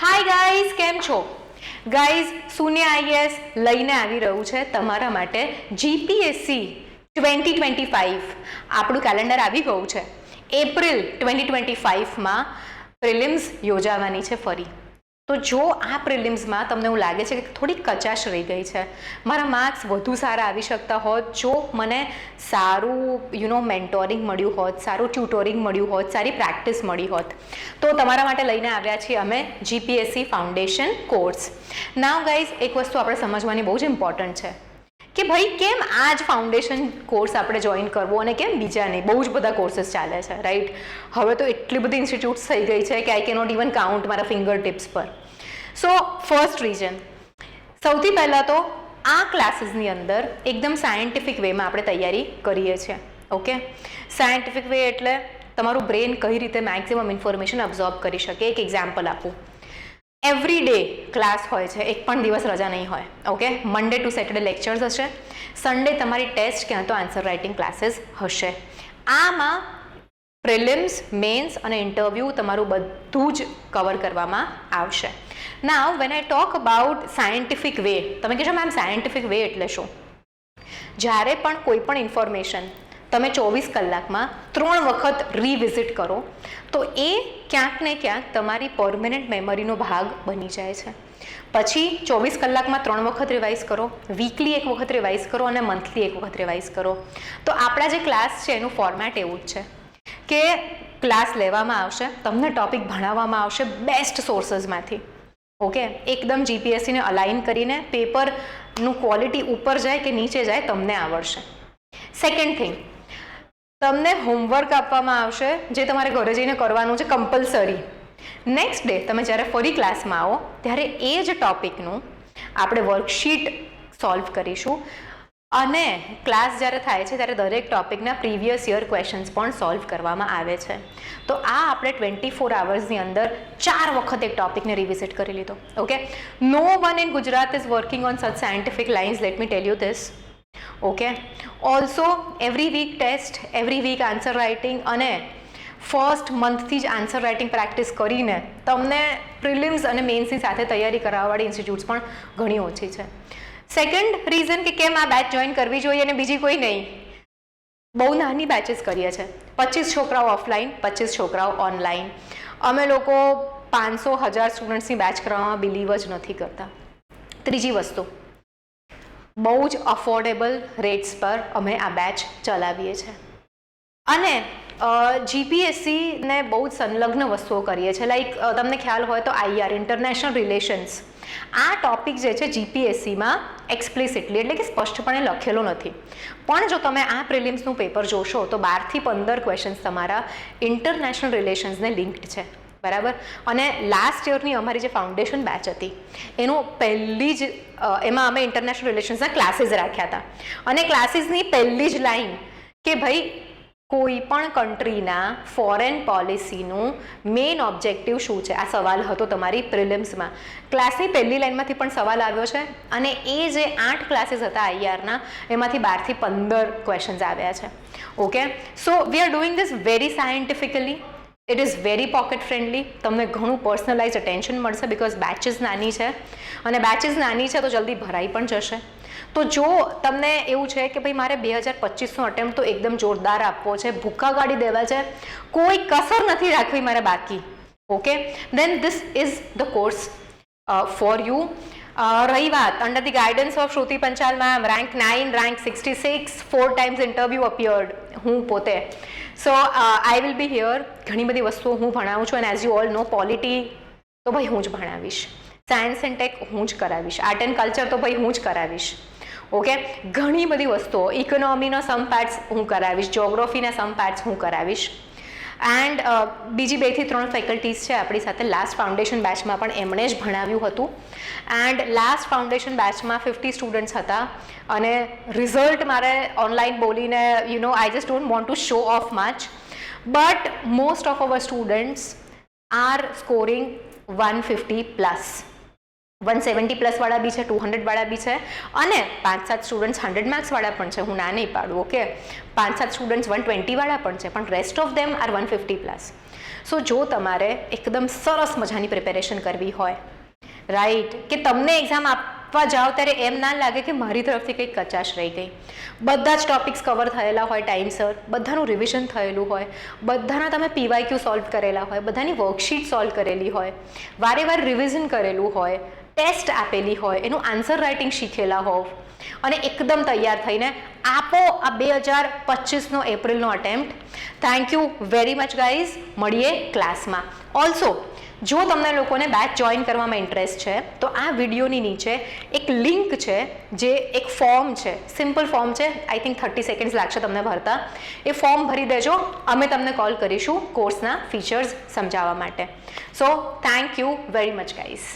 Hi guys, કેમ છો guys? શૂન્ય આઈએસ લઈને આવી રહ્યું છે તમારા માટે જીપીએસસી 2025. આપણું કેલેન્ડર આવી ગયું છે. એપ્રિલ 2025માં પ્રિલિમ્સ યોજાવાની છે ફરી. તો જો આ પ્રિલિમ્સમાં તમને એવું લાગે છે કે થોડી કચાશ રહી ગઈ છે, મારા માર્ક્સ વધુ સારા આવી શકતા હોત જો મને સારું મેન્ટોરિંગ મળ્યું હોત, સારું ટ્યુટોરિંગ મળ્યું હોત, સારી પ્રેક્ટિસ મળી હોત, તો તમારા માટે લઈને આવ્યા છીએ અમે જીપીએસસી ફાઉન્ડેશન કોર્સ. નાવ ગાઈઝ, એક વસ્તુ આપણે સમજવાની બહુ જ ઇમ્પોર્ટન્ટ છે કે ભાઈ કેમ આ જ ફાઉન્ડેશન કોર્સ આપણે જોઈન કરવો અને કેમ બીજા નહીં. બહુ જ બધા કોર્सेस ચાલે છે, રાઈટ? હવે તો એટલી બધી ઇન્સ્ટિટ્યૂટ્સ થઈ ગઈ છે કે I can not even count મારા ફિંગર ટિપ્સ પર. સો ફર્સ્ટ રીઝન, સૌથી પહેલાં તો આ ક્લાસીસની અંદર એકદમ સાયન્ટિફિક વેમાં આપણે તૈયારી કરીએ છીએ. ઓકે, સાયન્ટિફિક વે એટલે તમારું બ્રેન કઈ રીતે મેક્સિમમ ઇન્ફોર્મેશન અબ્ઝોર્બ કરી શકે. એક એક્ઝામ્પલ આપું. એવરી ડે ક્લાસ હોય છે, એક પણ દિવસ રજા નહીં હોય. Okay, Monday to Saturday lectures હશે, સન્ડે તમારી ટેસ્ટ ક્યાં તો આન્સર રાઇટિંગ ક્લાસીસ હશે. આમાં પ્રિલિમ્સ, મેન્સ અને ઇન્ટરવ્યૂ તમારું બધું જ કવર કરવામાં આવશે. Now when I talk about scientific way, તમે કહેશો મેમ સાયન્ટિફિક વે એટલે શું? જ્યારે પણ કોઈ પણ ઇન્ફોર્મેશન તમે 24 કલાકમાં 3 વખત રિવિઝિટ કરો તો એ ક્યાંક ને ક્યાંક તમારી પરમેનન્ટ મેમરીનો ભાગ બની જાય છે. પછી 24 કલાકમાં 3 વખત રિવાઇઝ કરો, વીકલી 1 વખત રિવાઇઝ કરો અને મંથલી 1 વખત રિવાઇઝ કરો. તો આપણા જે ક્લાસ છે એનું ફોર્મેટ એવું જ છે કે ક્લાસ લેવામાં આવશે, તમને ટોપિક ભણાવવામાં આવશે બેસ્ટ સોર્सेसમાંથી. ઓકે, એકદમ જીપીએસસીને અલાઇન કરીને પેપરનું ક્વોલિટી ઉપર જાય કે નીચે જાય તમને આવડશે. સેકન્ડ થિંગ, તમને હોમવર્ક આપવામાં આવશે જે તમારે ઘરે જઈને કરવાનું છે કમ્પલસરી. નેક્સ્ટ ડે તમે જ્યારે ફરી ક્લાસમાં આવો ત્યારે એ જ ટોપિકનું આપણે વર્કશીટ સોલ્વ કરીશું અને ક્લાસ જ્યારે થાય છે ત્યારે દરેક ટોપિકના પ્રીવિયસ યર ક્વેશ્ચન્સ પણ સોલ્વ કરવામાં આવે છે. તો આ આપણે 24 અવર્સની અંદર 4 વખત એક ટોપિકને રિવિઝિટ કરી લીધો. Okay, no one in Gujarat is working on such scientific lines, let me tell you this. Okay, also every week test, every week answer writing અને ફર્સ્ટ મંથથી જ આન્સર રાઇટિંગ પ્રેક્ટિસ કરીને તમને પ્રિલિમ્સ અને મેન્સની સાથે તૈયારી કરાવવાવાળી ઇન્સ્ટિટ્યૂટ્સ પણ ઘણી ઓછી છે. સેકન્ડ રીઝન કે કેમ આ બેચ જોઈન કરવી જોઈએ અને બીજી કોઈ નહીં, બહુ નાની બેચીસ કરીએ છીએ. 25 છોકરાઓ ઓફલાઈન, 25 છોકરાઓ ઓનલાઈન. અમે લોકો 500-1000 સ્ટુડન્ટ્સની બેચ કરવામાં બિલીવ જ નથી કરતા. ત્રીજી વસ્તુ, બહુ જ અફોર્ડેબલ રેટ્સ પર અમે આ બેચ ચલાવીએ છીએ અને જીપીએસસીને બહુ જ સંલગ્ન વસ્તુઓ કરીએ છીએ. લાઈક તમને ખ્યાલ હોય તો આઈઆર, ઇન્ટરનેશનલ રિલેશન્સ, આ ટોપિક જે છે જીપીએસસીમાં એક્સપ્લિસિટલી એટલે કે સ્પષ્ટપણે લખેલો નથી. પણ જો તમે આ પ્રિલિમ્સનું પેપર જોશો તો 12 થી 15 ક્વેશ્ચન્સ તમારા ઇન્ટરનેશનલ રિલેશન્સને લિંક્ડ છે, બરાબર? અને લાસ્ટ યરની અમારી જે ફાઉન્ડેશન બેચ હતી એનું પહેલી જ એમાં અમે ઇન્ટરનેશનલ રિલેશન્સના ક્લાસીસ રાખ્યા હતા અને ક્લાસીસની પહેલી જ લાઈન કે ભાઈ કોઈ પણ કન્ટ્રીના ફોરેન પોલિસીનું મેઇન ઓબ્જેક્ટિવ શું છે, આ સવાલ હતો તમારી પ્રિલિમ્સમાં. ક્લાસની પહેલી લાઇનમાંથી પણ સવાલ આવ્યો છે અને એ જે 8 ક્લાસીસ હતા આઈઆરના એમાંથી 12 થી 15 ક્વેશ્ચન્સ આવ્યા છે. Okay, so we are doing this very scientifically. It is very pocket friendly. તમને ઘણું પર્સનલાઇઝ અટેન્શન મળશે બિકોઝ બેચીસ નાની છે અને બેચીસ નાની છે તો જલ્દી ભરાઈ પણ જશે. તો જો તમને એવું છે કે ભાઈ મારે 2025નો અટેમ્પ્ટ તો એકદમ જોરદાર આપવો છે, ભૂક્કા કાઢી દેવા છે, કોઈ કસર નથી રાખવી મારે બાકી, okay, then this is the course for you. રહી વાત under the guidance of Shruti Panchal ma'am, rank 9, rank 66, 4 times interview appeared, હું પોતે. સો આઈ વિલ બી હિયર. ઘણી બધી વસ્તુઓ હું ભણાવું છું અને as you all know polity તો ભાઈ હું જ ભણાવીશ, સાયન્સ એન્ડ ટેક હું જ કરાવીશ, આર્ટ એન્ડ કલ્ચર તો ભાઈ હું જ કરાવીશ. ઓકે, ઘણી બધી વસ્તુઓ, ઇકોનોમીનો સમ પાર્ટ્સ હું કરાવીશ, જ્યોગ્રાફીના સમ પાર્ટ્સ હું કરાવીશ એન્ડ બીજી 2 થી 3 ફેકલ્ટીઝ છે આપણી સાથે. લાસ્ટ ફાઉન્ડેશન બેચમાં પણ એમણે જ ભણાવ્યું હતું એન્ડ લાસ્ટ ફાઉન્ડેશન બેચમાં 50 સ્ટુડન્ટ્સ હતા અને રિઝલ્ટ મારે ઓનલાઈન બોલીને I just don't want to show of much, but most of our students are scoring 150+. 170 plus વાળા બી છે, 200 વાળા બી છે, અને 5-7 સ્ટુડન્ટ્સ 100 માર્ક્સ વાળા પણ છે. હું ના નહીં પાડું. ઓકે, 5-7 સ્ટુડન્ટ્સ 120 વાળા પણ છે, પણ rest of them are 150 plus. So જો તમારે એકદમ સરસ મજાની પ્રિપેરેશન કરવી હોય, રાઈટ, કે તમને એક્ઝામ આપવા જાઓ ત્યારે એમ ના લાગે કે મારી તરફથી કંઈક કચાશ રહી ગઈ, બધા જ ટોપિક્સ કવર થયેલા હોય ટાઈમસર, બધાનું રિવિઝન થયેલું હોય, બધાના તમે PYQ સોલ્વ કરેલા હોય, બધાની વર્કશીટ સોલ્વ કરેલી હોય, વારે વાર રિવિઝન કરેલું હોય, ટેસ્ટ આપેલી હોય, એનું આન્સર રાઇટિંગ શીખેલા હોવ, અને એકદમ તૈયાર થઈને આપો આ 2025નો એપ્રિલનો attempt. Thank you very much guys. મળીએ ક્લાસમાં. ઓલ્સો જો તમને લોકોને બેચ જોઈન કરવામાં ઇન્ટરેસ્ટ છે તો આ વિડીયોની નીચે એક લિંક છે, જે એક ફોર્મ છે, સિમ્પલ ફોર્મ છે, આઈ થિંક 30 સેકન્ડ્સ લાગશે તમને ભરતા. એ ફોર્મ ભરી દેજો, અમે તમને કોલ કરીશું કોર્સના ફીચર્સ સમજાવવા માટે. So thank you very much guys.